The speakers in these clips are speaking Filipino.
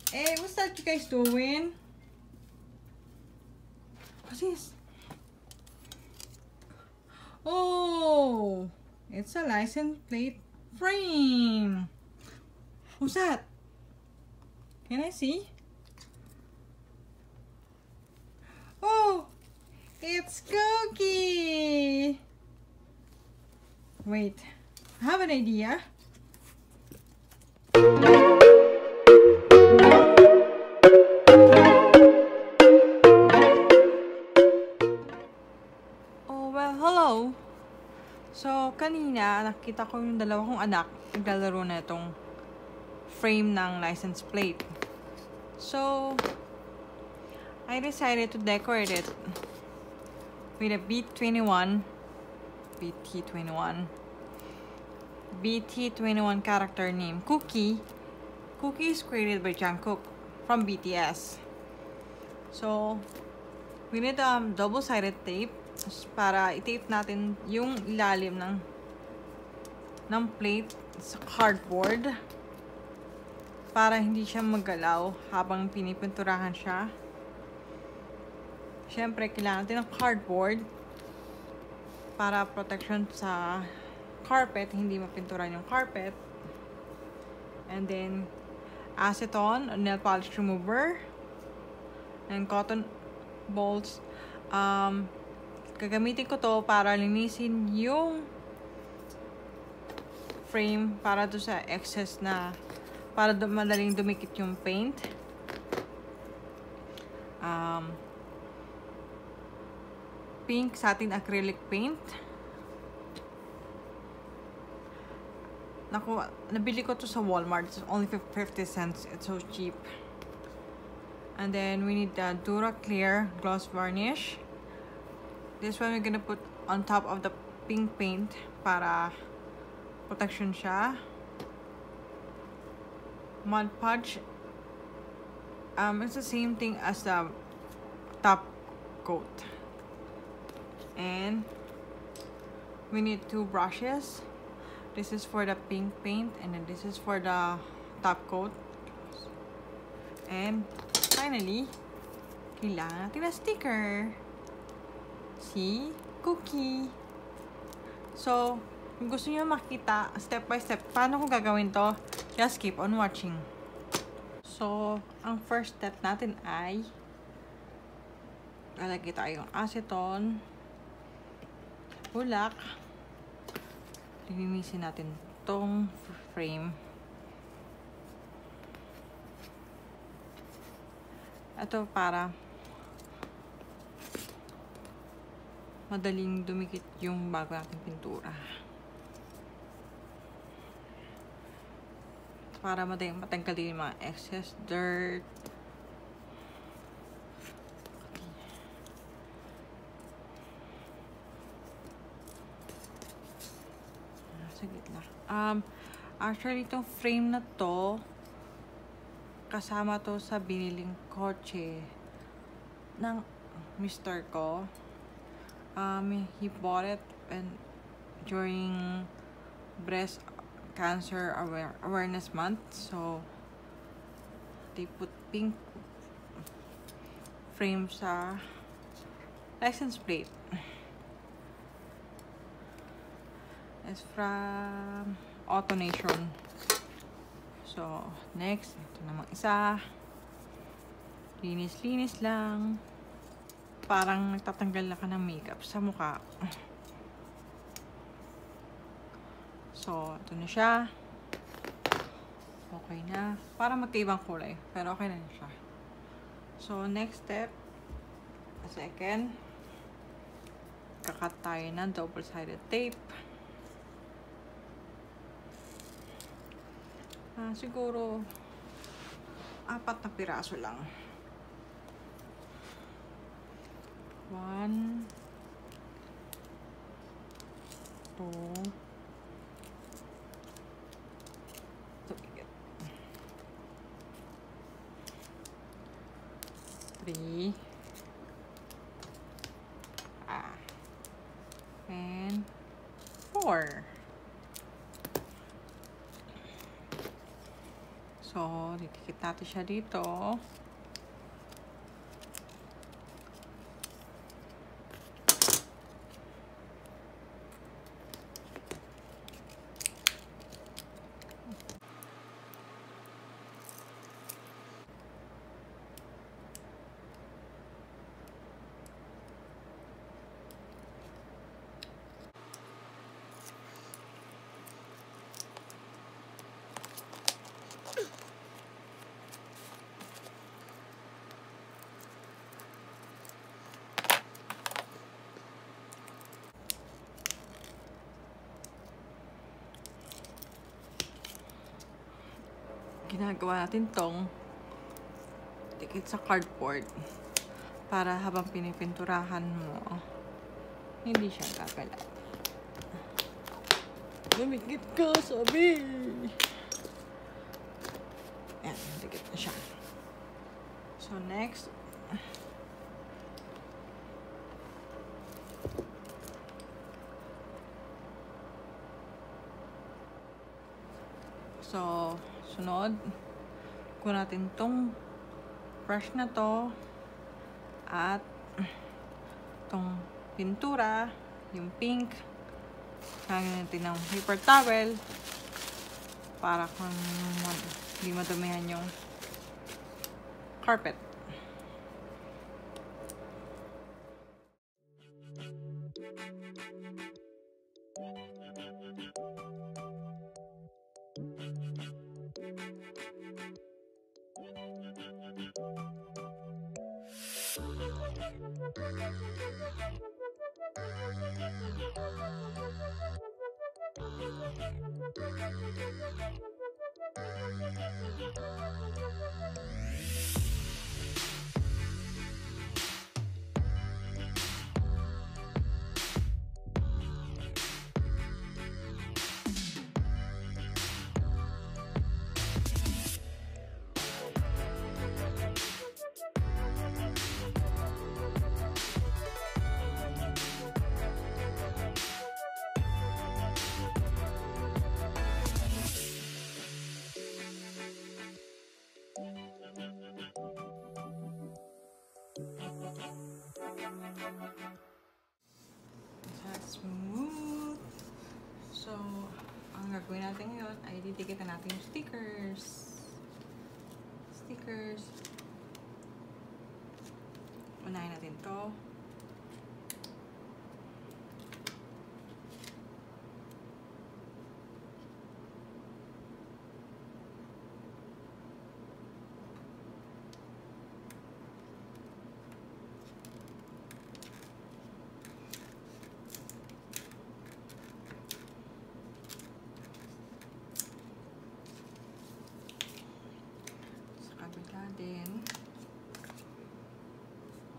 Hey, what's that you guys doing? What's this? Oh, it's a license plate frame. Who's that? Can I see? Oh, it's Cooky. Wait, I have an idea. Oh, well, hello. So, kanina, nakita ko yung dalawa kong anak naglalaro na itong frame ng license plate. So, I decided to decorate it with a BT21 character named Cooky. Cooky is created by Jungkook from BTS. So, we need double-sided tape para i-tape natin yung ilalim ng plate sa cardboard para hindi siya maggalaw habang pinipinturahan siya. Siyempre, kailangan natin ng cardboard para protection sa carpet, hindi mapinturan yung carpet. And then, acetone, nail polish remover, and cotton balls. Gagamitin ko to para linisin yung frame para do sa excess na para madaling dumikit yung paint. Pink satin acrylic paint. Nabili ko to sa Walmart. It's only 50 cents. It's so cheap. And then we need the Dura Clear gloss varnish. This one we're gonna put on top of the pink paint para protection siya. Mod Podge. It's the same thing as the top coat. And we need 2 brushes. This is for the pink paint and then this is for the top coat. And finally, kailangan natin na sticker. Si Cooky. So, kung gusto niyo makita step by step paano ko gagawin to, just keep on watching. So, ang first step natin ay lalagay tayo yung acetone, bulak. Linisin natin tong frame. Ito para madaling dumikit yung bago nating pintura. Para madaling matanggalin yung mga excess dirt. Sa gitna. Actually, itong frame na to, kasama to sa biniling kotse ng mister ko. He bought it during breast cancer awareness month. So, they put pink frame sa license plate. It's from AutoNation. So, next, ito namang isa. Linis-linis lang. Parang nagtatanggal na ka ng makeup sa mukha. So, ito na siya. Okay na. Parang magkaibang kulay. Pero okay na siya. So, next step. Second. Kakat tayo ng double-sided tape. Siguro 4 na piraso lang. 1, 2, 3, and 4. So, So, didikit natin siya dito. Ginagawa natin tong dikit sa cardboard para habang pinipinturahan mo, hindi siya gagalaw. Lumikit ka, sabi! Ayan, dikit na siya. So, next, sunod, kunin natin tong brush na to at tong pintura, yung pink. Kaya natin ng paper towel para kung hindi madumihan yung carpet. Smooth. So, ang gagawin natin ngayon ay didikitan natin yung stickers. Unahin natin to. Din.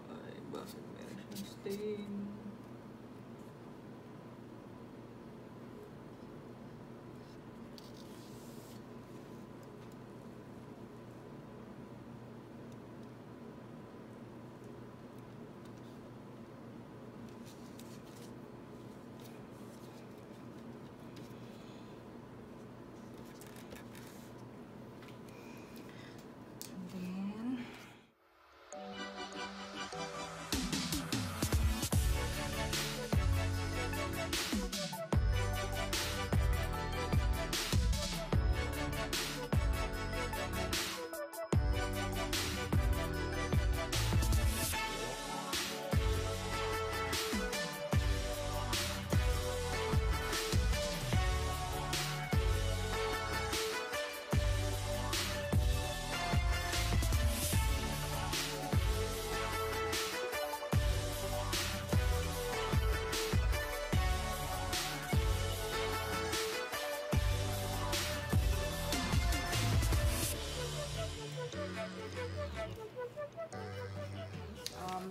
Ay, bakit meron siyang stain?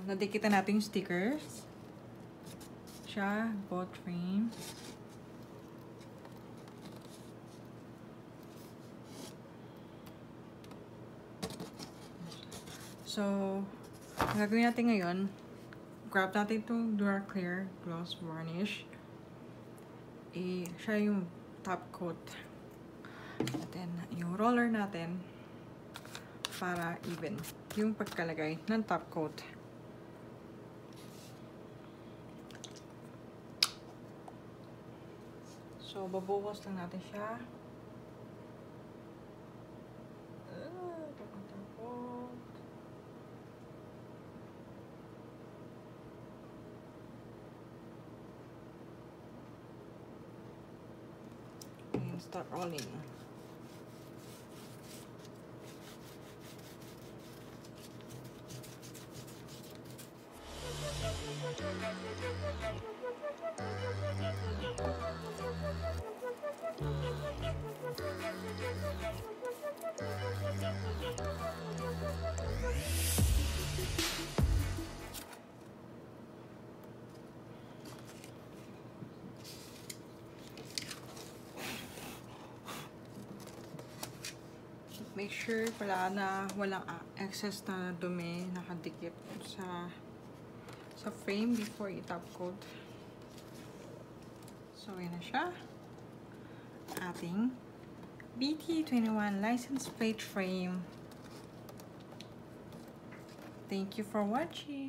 Nadikitan natin yung stickers. Siya, both frame. So, ang gagawin natin ngayon, grab natin itong Dura Clear Gloss Varnish. Siya yung top coat. And then, yung roller natin, para even yung pagkalagay ng top coat. So, babuhos lang natin siya. And start rolling. Make sure pala na walang excess na dumi nakadikit sa frame before i-top coat. So, yun na siya. Ating BT21 license plate frame. Thank you for watching.